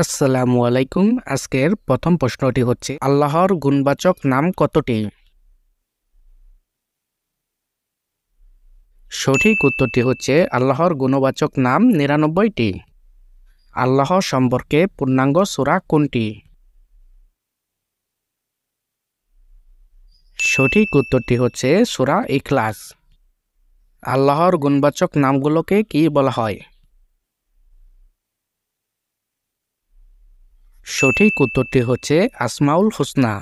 আসসালামু আলাইকুম। আজকের প্রথম প্রশ্নটি হচ্ছে আল্লাহর গুণবাচক নাম কতটি? সঠিক উত্তরটি হচ্ছে আল্লাহর গুণবাচক নাম ৯৯টি। আল্লাহ সম্পর্কে পূর্ণাঙ্গ সূরা কোনটি? সঠিক উত্তরটি হচ্ছে সূরা ইখলাস। আল্লাহর গুণবাচক নামগুলোকে কি বলা হয়? সঠিক উত্তরটি হচ্ছে আসমাউল হুসনা।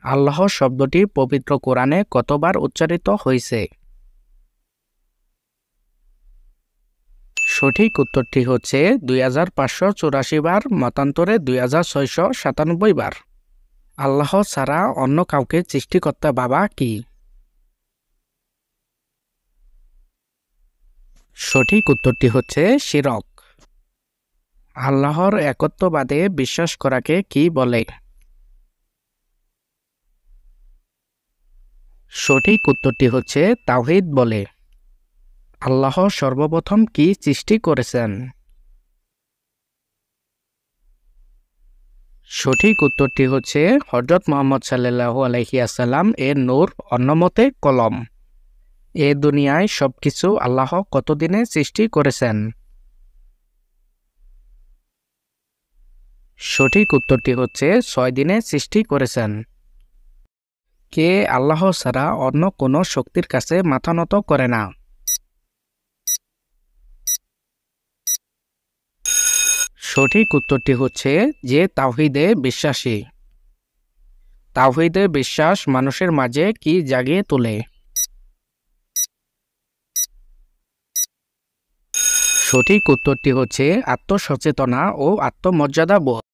আল্লাহ শব্দটি পবিত্র কোরআনে কতবার উচ্চারিত হয়েছে? সঠিক উত্তরটি হচ্ছে ২৫৮৪ বার, মতান্তরে ২৬৯৭ বার। আল্লাহ ছাড়া অন্য কাউকে সৃষ্টিকর্তা ভাবা কি? সঠিক উত্তরটি হচ্ছে শিরক। আল্লাহর একত্ববাদে বিশ্বাস করাকে কি বলে? সঠিক উত্তরটি হচ্ছে তাওহীদ বলে। আল্লাহ সর্বপ্রথম কি সৃষ্টি করেছেন? সঠিক উত্তরটি হচ্ছে হযরত মুহাম্মদ সাল্লাল্লাহু আলাইহি ওয়াসাল্লাম এর নূর, অন্যমতে কলম। এ দুনিয়ায় সবকিছু আল্লাহ কতদিনে সৃষ্টি করেছেন? সঠিক উত্তরটি হচ্ছে ৬ দিনে সৃষ্টি করেছেন। কে আল্লাহ ছাড়া অন্য কোনো শক্তির কাছে মাথা নত করে না? সঠিক উত্তরটি হচ্ছে যে তাওহীদে বিশ্বাসী। তাওহীদে বিশ্বাস মানুষের মাঝে কি জাগিয়ে তোলে? সঠিক উত্তরটি হচ্ছে আত্মসচেতনা ও আত্মমর্যাদা বোধ।